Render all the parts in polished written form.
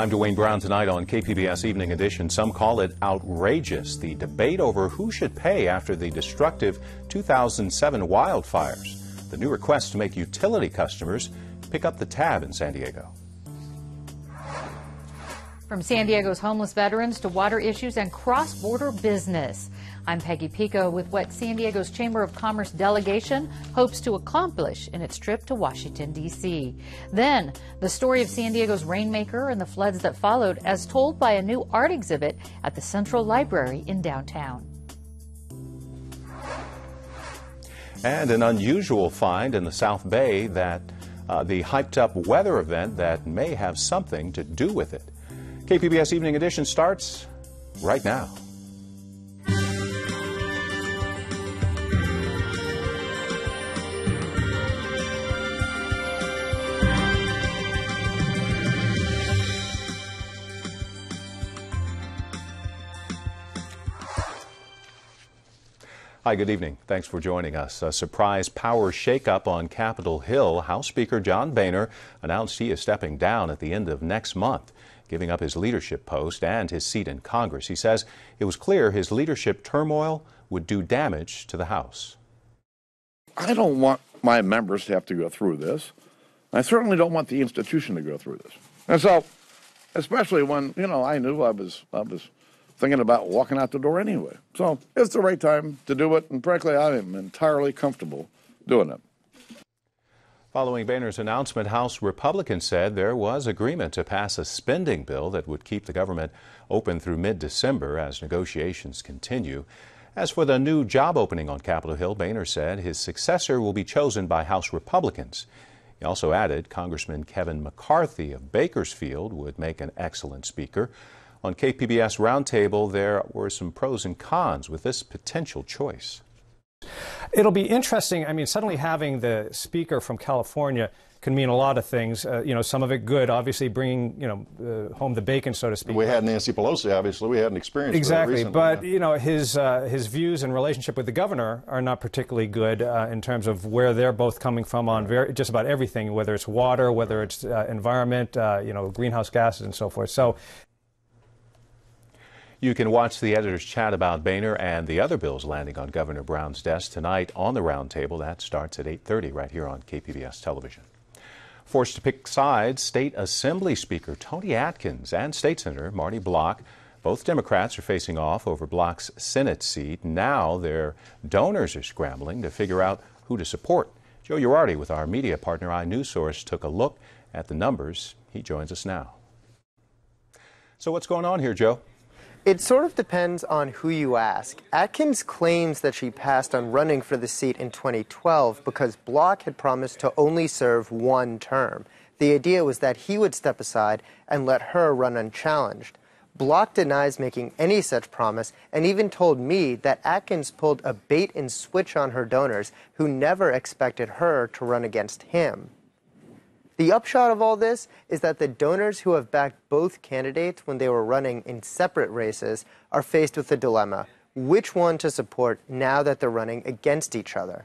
I'm Dwayne Brown. Tonight on KPBS Evening Edition. Some call it outrageous, the debate over who should pay after the destructive 2007 wildfires. The new request to make utility customers pick up the tab in San Diego. From San Diego's homeless veterans to water issues and cross-border business. I'm Peggy Pico with what San Diego's Chamber of Commerce delegation hopes to accomplish in its trip to Washington, D.C. Then, the story of San Diego's rainmaker and the floods that followed as told by a new art exhibit at the Central Library in downtown. And an unusual find in the South Bay that the hyped-up weather event that may have something to do with it. KPBS Evening Edition starts right now. Hi, good evening. Thanks for joining us. A surprise power shakeup on Capitol Hill. House Speaker John Boehner announced he is stepping down at the end of next month, giving up his leadership post and his seat in Congress. He says it was clear his leadership turmoil would do damage to the House. I don't want my members to have to go through this. I certainly don't want the institution to go through this. And so, especially when, I knew I was thinking about walking out the door anyway. So it's the right time to do it, and frankly, I am entirely comfortable doing it. Following Boehner's announcement, House Republicans said there was agreement to pass a spending bill that would keep the government open through mid-December as negotiations continue. As for the new job opening on Capitol Hill, Boehner said his successor will be chosen by House Republicans. He also added Congressman Kevin McCarthy of Bakersfield would make an excellent speaker. On KPBS Roundtable, there were some pros and cons with this potential choice. It'll be interesting. I mean, suddenly having the speaker from California can mean a lot of things. Some of it good, obviously bringing, home the bacon, so to speak. We had Nancy Pelosi, obviously. We had an experience exactly, with that recently. But, his views and relationship with the governor are not particularly good in terms of where they're both coming from on just about everything, whether it's water, whether it's environment, greenhouse gases and so forth. So. You can watch the editors chat about Boehner and the other bills landing on Governor Brown's desk tonight on the Roundtable. That starts at 8:30 right here on KPBS television. Forced to pick sides, State Assembly Speaker Toni Atkins and State Senator Marty, both Democrats, are facing off over Block's Senate seat. Now their donors are scrambling to figure out who to support. Joe Girardi with our media partner iNewsSource took a look at the numbers. He joins us now. So what's going on here, Joe? It sort of depends on who you ask. Atkins claims that she passed on running for the seat in 2012 because Block had promised to only serve one term. The idea was that he would step aside and let her run unchallenged. Block denies making any such promise and even told me that Atkins pulled a bait and switch on her donors who never expected her to run against him. The upshot of all this is that the donors who have backed both candidates when they were running in separate races are faced with a dilemma: which one to support now that they're running against each other.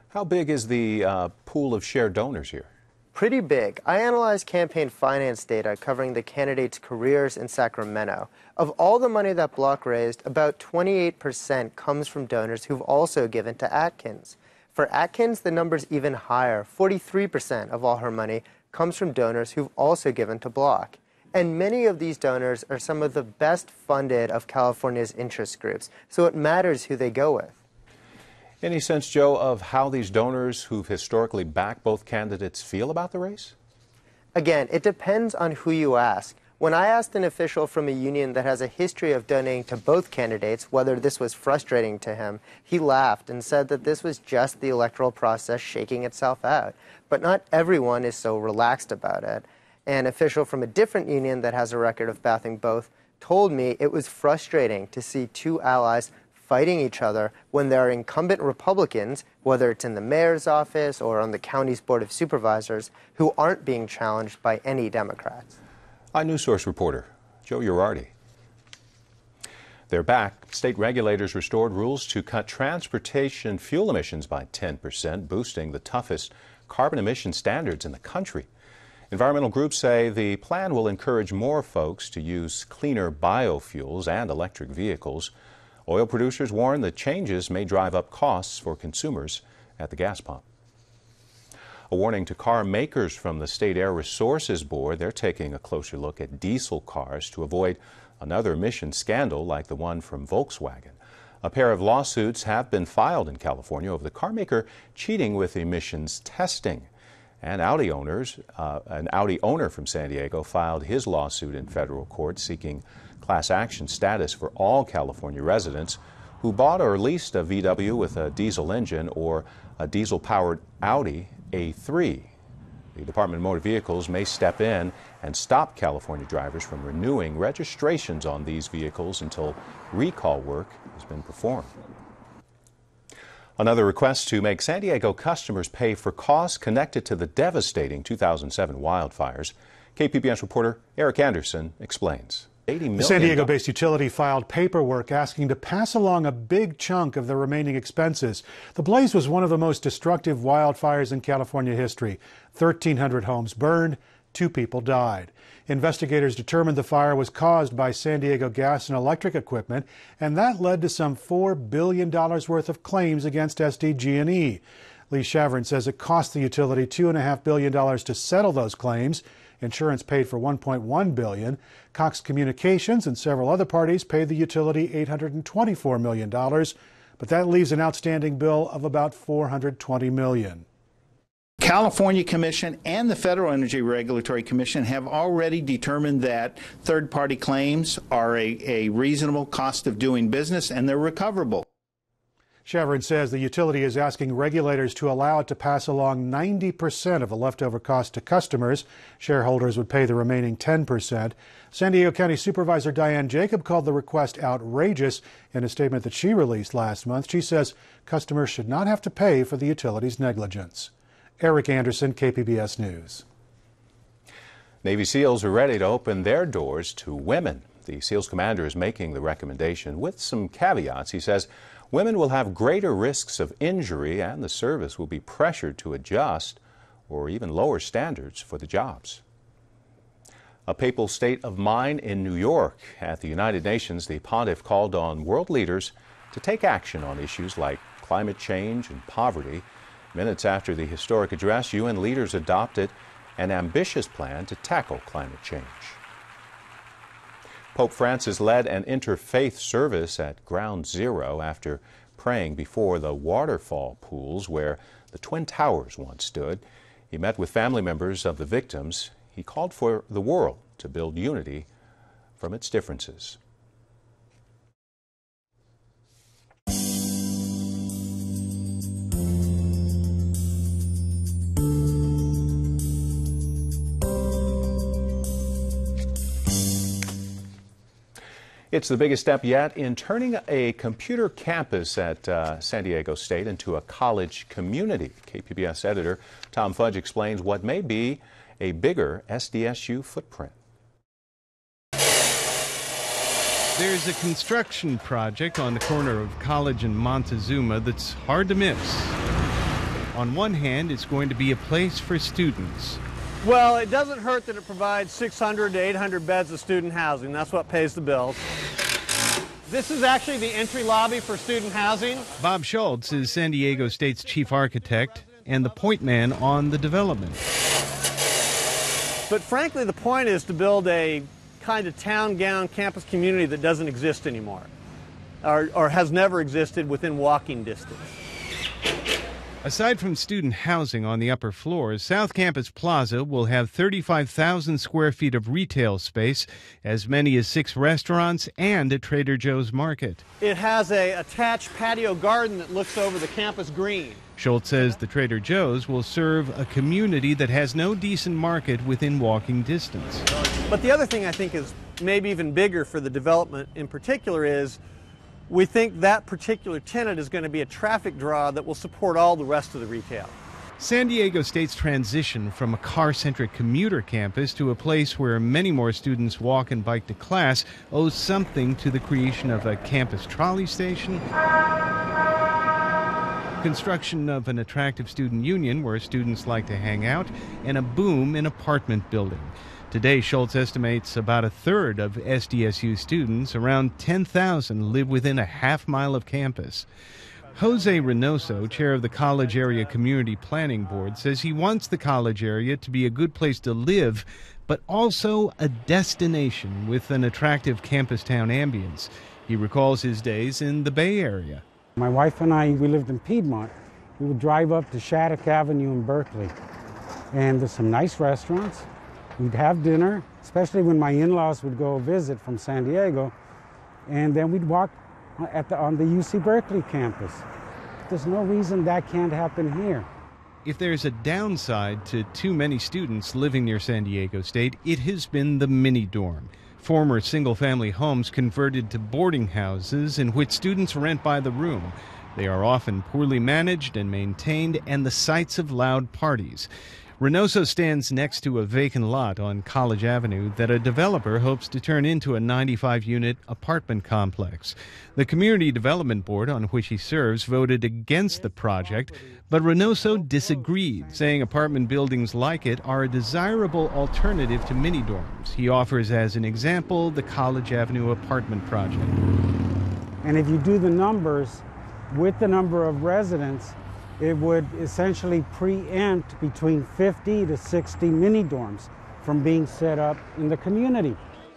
How big is the pool of shared donors here? Pretty big. I analyzed campaign finance data covering the candidates' careers in Sacramento. Of all the money that Block raised, about 28% comes from donors who've also given to Atkins. For Atkins, the number's even higher. 43% of all her money comes from donors who've also given to Block. And many of these donors are some of the best funded of California's interest groups, so it matters who they go with. Any sense, Joe, of how these donors who've historically backed both candidates feel about the race? Again, it depends on who you ask. When I asked an official from a union that has a history of donating to both candidates whether this was frustrating to him, he laughed and said that this was just the electoral process shaking itself out. But not everyone is so relaxed about it. An official from a different union that has a record of backing both told me it was frustrating to see two allies fighting each other when there are incumbent Republicans, whether it's in the mayor's office or on the county's board of supervisors, who aren't being challenged by any Democrats. iNewsSource reporter Joe Girardi. They're back. State regulators restored rules to cut transportation fuel emissions by 10%, boosting the toughest carbon emission standards in the country. Environmental groups say the plan will encourage more folks to use cleaner biofuels and electric vehicles. Oil producers warn the changes may drive up costs for consumers at the gas pump. A warning to car makers from the State Air Resources Board. They're taking a closer look at diesel cars to avoid another emission scandal like the one from Volkswagen. A pair of lawsuits have been filed in California over the car maker cheating with emissions testing. And an Audi owner from San Diego filed his lawsuit in federal court seeking class action status for all California residents who bought or leased a VW with a diesel engine or a diesel-powered Audi A3. The Department of Motor Vehicles may step in and stop California drivers from renewing registrations on these vehicles until recall work has been performed. Another request to make San Diego customers pay for costs connected to the devastating 2007 wildfires. KPBS reporter Eric Anderson explains. The San Diego-based utility filed paperwork asking to pass along a big chunk of the remaining expenses. The blaze was one of the most destructive wildfires in California history. 1,300 homes burned, 2 people died. Investigators determined the fire was caused by San Diego gas and electric equipment, and that led to some $4 billion worth of claims against SDG&E. Lee Shavrin says it cost the utility $2.5 billion to settle those claims. Insurance paid for $1.1 billion. Cox Communications and several other parties paid the utility $824 million, but that leaves an outstanding bill of about $420 million. California Commission and the Federal Energy Regulatory Commission have already determined that third-party claims are a reasonable cost of doing business and they're recoverable. Shavrin says the utility is asking regulators to allow it to pass along 90% of the leftover cost to customers. Shareholders would pay the remaining 10%. San Diego County Supervisor Diane Jacob called the request outrageous in a statement that she released last month. She says customers should not have to pay for the utility's negligence. Eric Anderson, KPBS News. Navy SEALs are ready to open their doors to women. The SEALs commander is making the recommendation with some caveats. He says women will have greater risks of injury and the service will be pressured to adjust or even lower standards for the jobs. A papal state of mind in New York. At the United Nations, the pontiff called on world leaders to take action on issues like climate change and poverty. Minutes after the historic address, UN leaders adopted an ambitious plan to tackle climate change. Pope Francis led an interfaith service at Ground Zero after praying before the waterfall pools where the Twin Towers once stood. He met with family members of the victims. He called for the world to build unity from its differences. It's the biggest step yet in turning a computer campus at San Diego State into a college community. KPBS editor Tom Fudge explains what may be a bigger SDSU footprint. There's a construction project on the corner of College and Montezuma that's hard to miss. On one hand, it's going to be a place for students. Well, it doesn't hurt that it provides 600 to 800 beds of student housing. That's what pays the bills. This is actually the entry lobby for student housing. Bob Schultz is San Diego State's chief architect and the point man on the development. But frankly, the point is to build a kind of town-gown campus community that doesn't exist anymore or has never existed within walking distance. Aside from student housing on the upper floors, South Campus Plaza will have 35,000 square feet of retail space, as many as 6 restaurants and a Trader Joe's market. It has an attached patio garden that looks over the campus green. Schultz says the Trader Joe's will serve a community that has no decent market within walking distance. But the other thing I think is maybe even bigger for the development in particular is we think that particular tenant is going to be a traffic draw that will support all the rest of the retail. San Diego State's transition from a car-centric commuter campus to a place where many more students walk and bike to class owes something to the creation of a campus trolley station construction of an attractive student union where students like to hang out, and a boom in apartment building. Today, Schultz estimates about a third of SDSU students, around 10,000, live within a half-mile of campus. Jose Reynoso, chair of the College Area Community Planning Board, says he wants the college area to be a good place to live, but also a destination with an attractive campus town ambience. He recalls his days in the Bay Area. My wife and I, we lived in Piedmont. We would drive up to Shattuck Avenue in Berkeley, and there's some nice restaurants. We'd have dinner, especially when my in-laws would go visit from San Diego, and then we'd walk on the UC Berkeley campus. There's no reason that can't happen here. If there's a downside to too many students living near San Diego State, it has been the mini-dorm. Former single-family homes converted to boarding houses in which students rent by the room. They are often poorly managed and maintained and the sites of loud parties. Reynoso stands next to a vacant lot on College Avenue that a developer hopes to turn into a 95-unit apartment complex. The Community Development Board, on which he serves, voted against the project, but Reynoso disagreed, saying apartment buildings like it are a desirable alternative to mini-dorms. He offers as an example the College Avenue apartment project. And if you do the numbers, with the number of residents, it would essentially preempt between 50 to 60 mini-dorms from being set up in the community.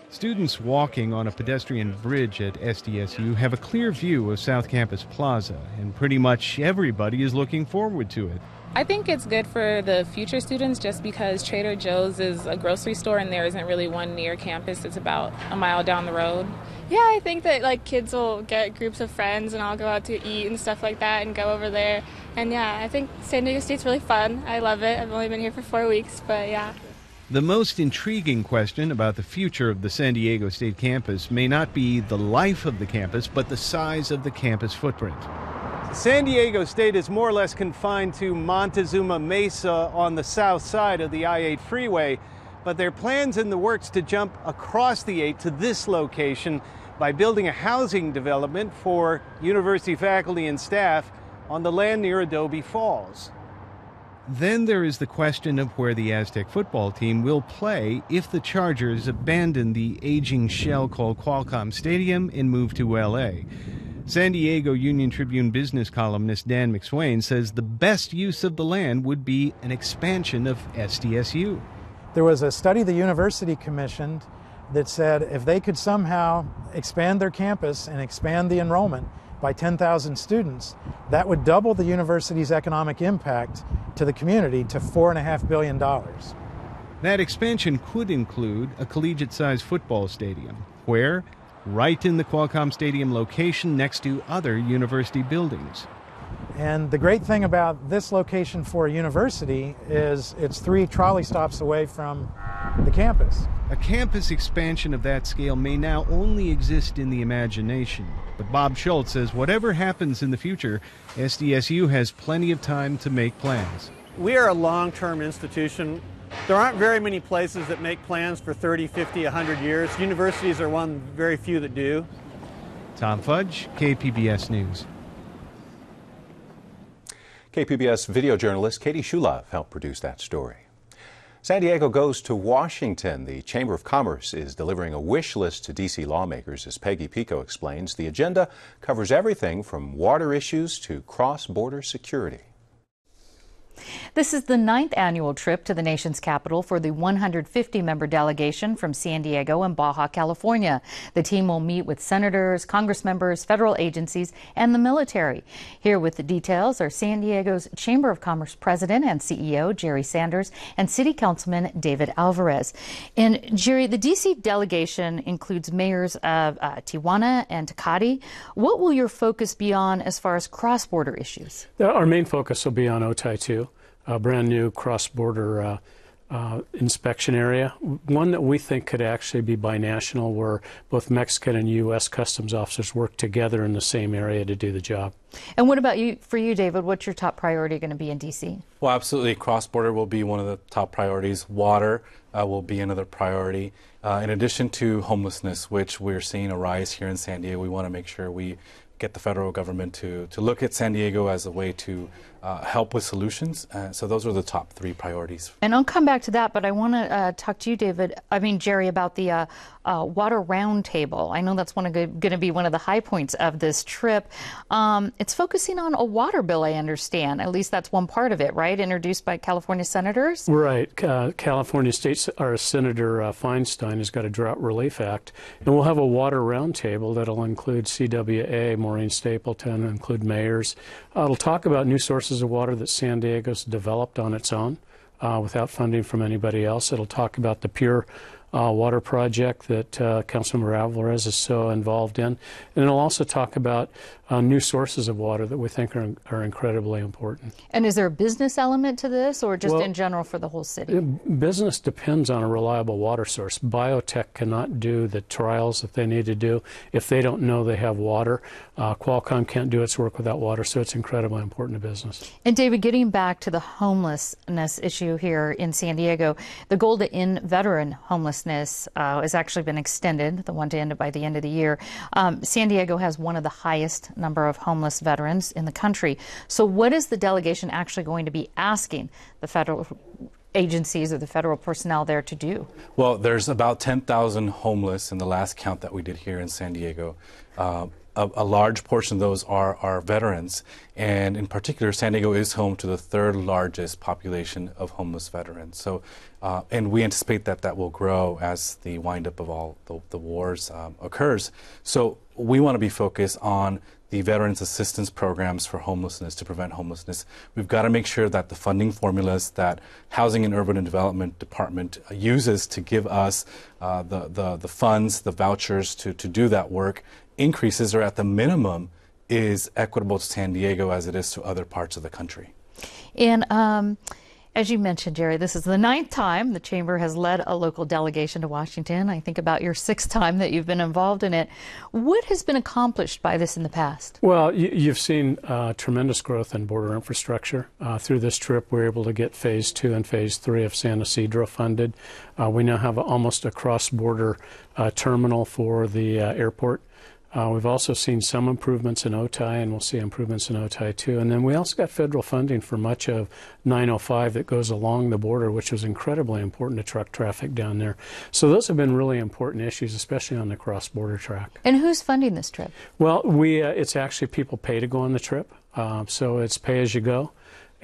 Students walking on a pedestrian bridge at SDSU have a clear view of South Campus Plaza, and pretty much everybody is looking forward to it. I think it's good for the future students just because Trader Joe's is a grocery store and there isn't really one near campus. It's about a mile down the road. Yeah, I think that kids will get groups of friends and all go out to eat and stuff like that and go over there. And yeah, I think San Diego State's really fun. I love it. I've only been here for 4 weeks, but yeah. The most intriguing question about the future of the San Diego State campus may not be the life of the campus, but the size of the campus footprint. San Diego State is more or less confined to Montezuma Mesa on the south side of the I-8 freeway, but there are plans in the works to jump across the 8 to this location by building a housing development for university faculty and staff on the land near Adobe Falls. Then there is the question of where the Aztec football team will play if the Chargers abandon the aging shell called Qualcomm Stadium and move to L.A. San Diego Union Tribune business columnist Dan McSwain says the best use of the land would be an expansion of SDSU. There was a study the university commissioned that said if they could somehow expand their campus and expand the enrollment by 10,000 students, that would double the university's economic impact to the community to $4.5 billion. That expansion could include a collegiate-sized football stadium, where? Right in the Qualcomm Stadium location next to other university buildings. And the great thing about this location for a university is it's 3 trolley stops away from the campus. A campus expansion of that scale may now only exist in the imagination. But Bob Schultz says whatever happens in the future, SDSU has plenty of time to make plans. We are a long-term institution. There aren't very many places that make plans for 30, 50, 100 years. Universities are one of the very few that do. Tom Fudge, KPBS News. KPBS video journalist Katie Shulov helped produce that story. San Diego goes to Washington. The Chamber of Commerce is delivering a wish list to D.C. lawmakers. As Peggy Pico explains, the agenda covers everything from water issues to cross-border security. This is the 9th annual trip to the nation's capital for the 150-member delegation from San Diego and Baja California. The team will meet with senators, congressmembers, federal agencies, and the military. Here with the details are San Diego's Chamber of Commerce President and CEO, Jerry Sanders, and City Councilman David Alvarez. And Jerry, the D.C. delegation includes mayors of Tijuana and Tecate. What will your focus be on as far as cross-border issues? Our main focus will be on Otay 2. A brand new cross-border inspection area, one that we think could actually be binational, where both Mexican and U.S. customs officers work together in the same area to do the job. And what about for you, David? What's your top priority going to be in D.C.? Well, absolutely. Cross-border will be one of the top priorities. Water will be another priority. In addition to homelessness, which we're seeing a rise here in San Diego, we want to make sure we get the federal government to look at San Diego as a way to help with solutions. So those are the top 3 priorities. And I'll come back to that, but I want to talk to you, Jerry, about the water roundtable. I know that's going to be one of the high points of this trip. It's focusing on a water bill, I understand. At least that's one part of it, right? Introduced by California senators? Right. California State Senator Feinstein has got a Drought Relief Act, and we'll have a water roundtable that'll include CWA, Maureen Stapleton, include mayors. It'll talk about new sources of water that San Diego's developed on its own without funding from anybody else. It'll talk about the Pure Water Project that Councilmember Alvarez is so involved in. And it'll also talk about new sources of water that we think are incredibly important. And is there a business element to this, or just in general for the whole city? Business depends on a reliable water source. Biotech cannot do the trials that they need to do if they don't know they have water. Qualcomm can't do its work without water, so it's incredibly important to business. And David, getting back to the homelessness issue here in San Diego, the goal to end veteran homelessness has actually been extended, the one to end it by the end of the year. San Diego has one of the highest number of homeless veterans in the country. So what is the delegation actually going to be asking the federal agencies or the federal personnel there to do? Well, there's about 10,000 homeless in the last count that we did here in San Diego. A large portion of those are veterans, and in particular, San Diego is home to the 3rd largest population of homeless veterans. So, and we anticipate that will grow as the windup of all the wars occurs. So we want to be focused on the Veterans Assistance Programs for homelessness to prevent homelessness. We've got to make sure that the funding formulas that Housing and Urban Development Department uses to give us the funds, the vouchers to do that work increases, or at the minimum is equitable to San Diego as it is to other parts of the country. And as you mentioned, Jerry, this is the 9th time the Chamber has led a local delegation to Washington. I think about your 6th time that you've been involved in it. What has been accomplished by this in the past? Well, you've seen tremendous growth in border infrastructure. Through this trip, we're able to get Phase 2 and Phase 3 of San Ysidro funded. We now have almost a cross-border terminal for the airport. We've also seen some improvements in Otay, and we'll see improvements in Otay too. And then we also got federal funding for much of 905 that goes along the border, which was incredibly important to truck traffic down there. So those have been really important issues, especially on the cross-border track. And who's funding this trip? Well, it's actually people pay to go on the trip, so it's pay as you go.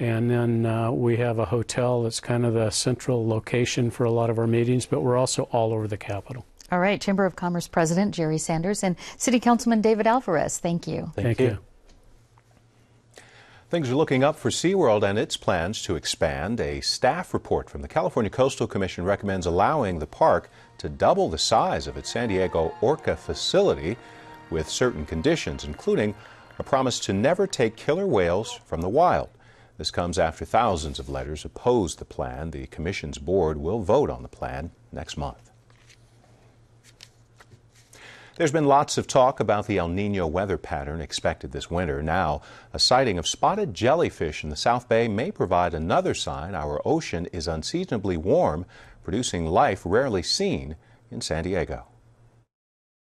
And then we have a hotel that's kind of the central location for a lot of our meetings, but we're also all over the Capitol. All right, Chamber of Commerce President Jerry Sanders and City Councilman David Alvarez, thank you. Thank you. Things are looking up for SeaWorld and its plans to expand. A staff report from the California Coastal Commission recommends allowing the park to double the size of its San Diego Orca facility with certain conditions, including a promise to never take killer whales from the wild. This comes after thousands of letters opposed the plan. The Commission's board will vote on the plan next month. There's been lots of talk about the El Nino weather pattern expected this winter. Now, a sighting of spotted jellyfish in the South Bay may provide another sign our ocean is unseasonably warm, producing life rarely seen in San Diego.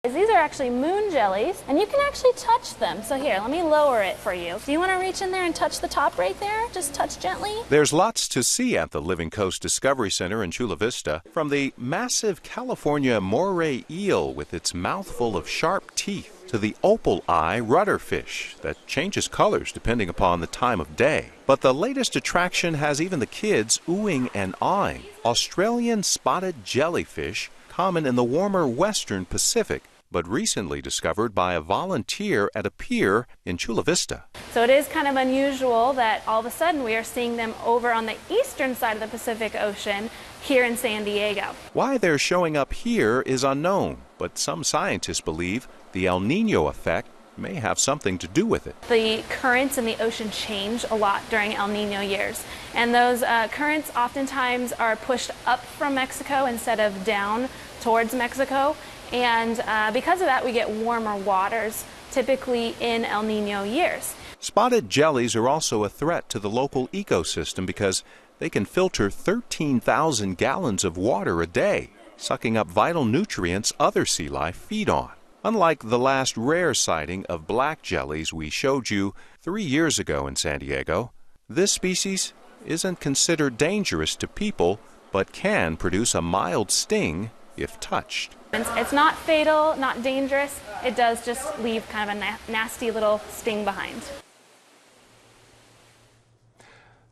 These are actually moon jellies, and you can actually touch them. So here, let me lower it for you. Do you want to reach in there and touch the top right there? Just touch gently. There's lots to see at the Living Coast Discovery Center in Chula Vista, from the massive California moray eel with its mouthful of sharp teeth to the opal eye rudderfish that changes colors depending upon the time of day. But the latest attraction has even the kids oohing and awing. Australian spotted jellyfish, common in the warmer western Pacific, but recently discovered by a volunteer at a pier in Chula Vista. So it is kind of unusual that all of a sudden we are seeing them over on the eastern side of the Pacific Ocean here in San Diego. Why they're showing up here is unknown, but some scientists believe the El Nino effect may have something to do with it. The currents in the ocean change a lot during El Nino years, and those currents oftentimes are pushed up from Mexico instead of down towards Mexico. And because of that, we get warmer waters, typically in El Nino years. Spotted jellies are also a threat to the local ecosystem because they can filter 13,000 gallons of water a day, sucking up vital nutrients other sea life feed on. Unlike the last rare sighting of black jellies we showed you 3 years ago in San Diego, this species isn't considered dangerous to people, but can produce a mild sting if touched. It's not fatal, not dangerous. It does just leave kind of a nasty little sting behind.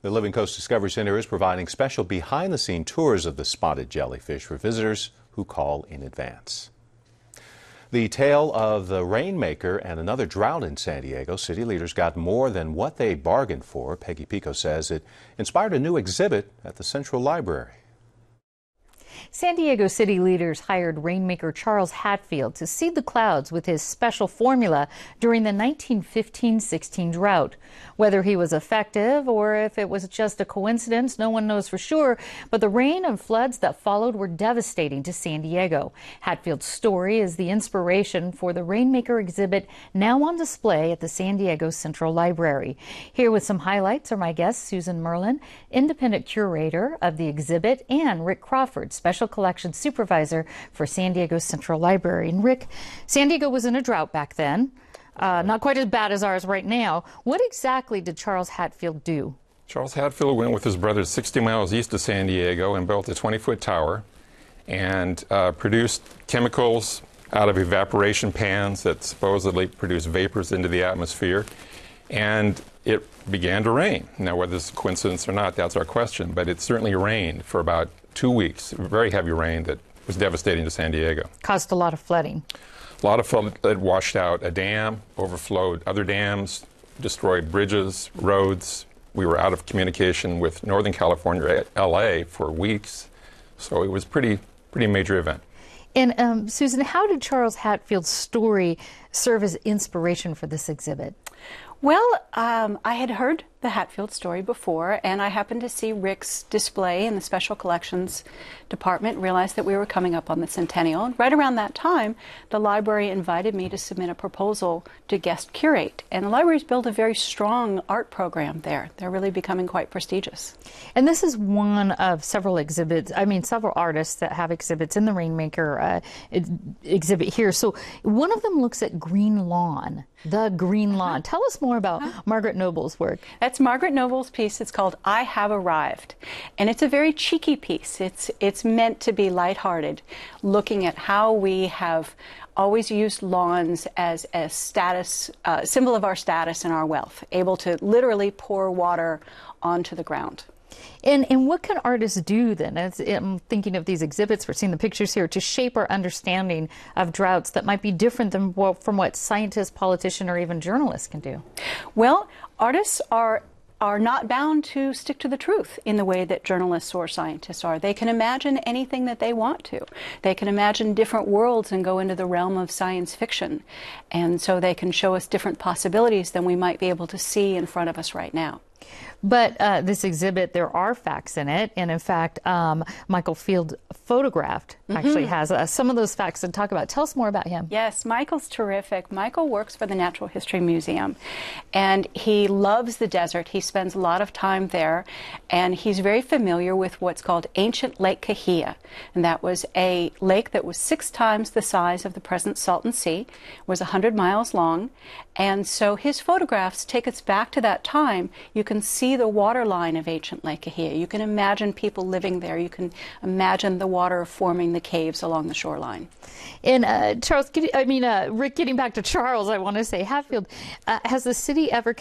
The Living Coast Discovery Center is providing special behind-the-scene tours of the spotted jellyfish for visitors who call in advance. The tale of the rainmaker and another drought in San Diego. City leaders got more than what they bargained for. Peggy Pico says it inspired a new exhibit at the Central Library. San Diego city leaders hired rainmaker Charles Hatfield to seed the clouds with his special formula during the 1915-16 drought. Whether he was effective or if it was just a coincidence, no one knows for sure, but the rain and floods that followed were devastating to San Diego. Hatfield's story is the inspiration for the rainmaker exhibit now on display at the San Diego Central Library. Here with some highlights are my guests, Susan Merlin, independent curator of the exhibit, and Rick Crawford, Special Collections Supervisor for San Diego Central Library. And Rick, San Diego was in a drought back then, not quite as bad as ours right now. What exactly did Charles Hatfield do? Charles Hatfield went with his brothers 60 miles east of San Diego and built a 20-foot tower and produced chemicals out of evaporation pans that supposedly produce vapors into the atmosphere. And it began to rain. Now, whether it's a coincidence or not, that's our question, but it certainly rained for about 2 weeks, very heavy rain that was devastating to San Diego. Caused a lot of flooding. A lot of flood that washed out a dam, overflowed other dams, destroyed bridges, roads. We were out of communication with Northern California, LA, for weeks, so it was pretty major event. And Susan, how did Charles Hatfield's story serve as inspiration for this exhibit? Well, I had heard the Hatfield story before, and I happened to see Rick's display in the Special Collections Department and realized that we were coming up on the centennial. And right around that time, the library invited me to submit a proposal to guest curate. And the library's built a very strong art program there. They're really becoming quite prestigious. And this is one of several exhibits, several artists that have exhibits in the Rainmaker exhibit here. So one of them looks at Green Lawn, the Green Lawn. Tell us more about Margaret Noble's work. That's Margaret Noble's piece. It's called I Have Arrived. And it's a very cheeky piece. It's meant to be lighthearted, looking at how we have always used lawns as a status, symbol of our status and our wealth, able to literally pour water onto the ground. And what can artists do then? I'm thinking of these exhibits, we're seeing the pictures here, to shape our understanding of droughts that might be different than from what scientists, politicians, or even journalists can do. Well, artists are not bound to stick to the truth in the way that journalists or scientists are. They can imagine anything that they want to. They can imagine different worlds and go into the realm of science fiction. And so they can show us different possibilities than we might be able to see in front of us right now. But this exhibit, there are facts in it. And in fact, Michael Field photographed actually has some of those facts to talk about. Tell us more about him. Yes, Michael's terrific. Michael works for the Natural History Museum, and he loves the desert. He spends a lot of time there, and he's very familiar with what's called ancient Lake Cahuilla. And that was a lake that was 6 times the size of the present Salton Sea, was 100 miles long. And so his photographs take us back to that time. You can see the water line of ancient Lake Cahuilla. You can imagine people living there. You can imagine the water forming the caves along the shoreline. And Charles, Rick, getting back to Charles, I want to say Hatfield, has the city ever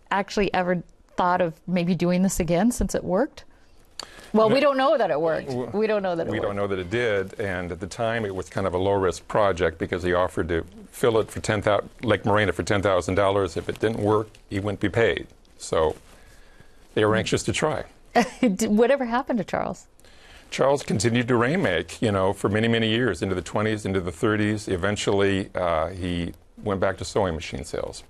actually ever thought of maybe doing this again since it worked? Well, we don't know that it worked. We don't know that it worked. We don't know that it did, and at the time it was kind of a low-risk project because he offered to fill it for Lake Morena for $10,000. If it didn't work, he wouldn't be paid. So they were anxious to try. Whatever happened to Charles? Charles continued to rainmake, for many, many years, into the 20s, into the 30s. Eventually, he went back to sewing machine sales.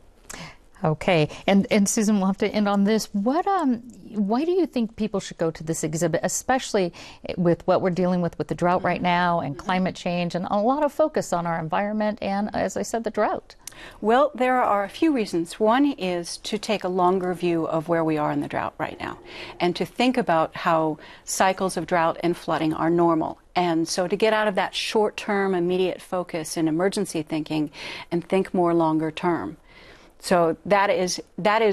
Okay, and Susan, we'll have to end on this. Why do you think people should go to this exhibit, especially with what we're dealing with the drought right now and climate change and a lot of focus on our environment and, as I said, the drought? Well, there are a few reasons. One is to take a longer view of where we are in the drought right now and to think about how cycles of drought and flooding are normal And so to get out of that short-term, immediate focus and emergency thinking and think more longer term. So that is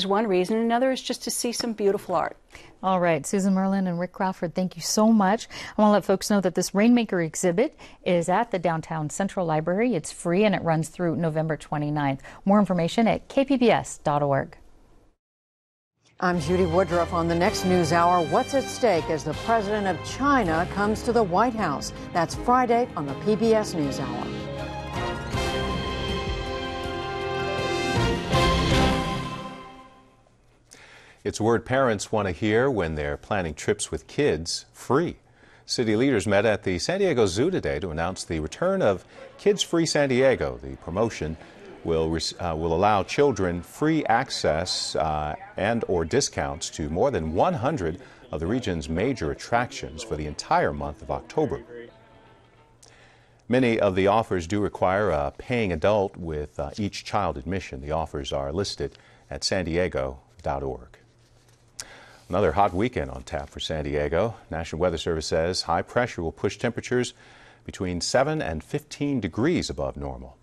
one reason. Another is just to see some beautiful art. All right, Susan Merlin and Rick Crawford, thank you so much. I want to let folks know that this Rainmaker exhibit is at the Downtown Central Library. It's free and it runs through November 29th. More information at kpbs.org. I'm Judy Woodruff. On the next news hour, what's at stake as the president of China comes to the White House? That's Friday on the PBS NewsHour. It's a word parents want to hear when they're planning trips with kids free. City leaders met at the San Diego Zoo today to announce the return of Kids Free San Diego. The promotion will allow children free access and or discounts to more than 100 of the region's major attractions for the entire month of October. Many of the offers do require a paying adult with each child admission. The offers are listed at sandiego.org. Another hot weekend on tap for San Diego. National Weather Service says high pressure will push temperatures between 7 and 15 degrees above normal.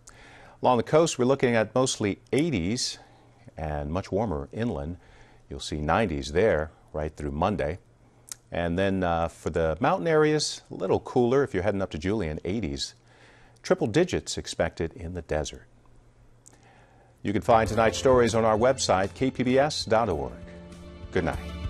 Along the coast, we're looking at mostly 80s and much warmer inland. You'll see 90s there right through Monday. And then for the mountain areas, a little cooler if you're heading up to Julian, 80s. Triple digits expected in the desert. You can find tonight's stories on our website, kpbs.org. Good night.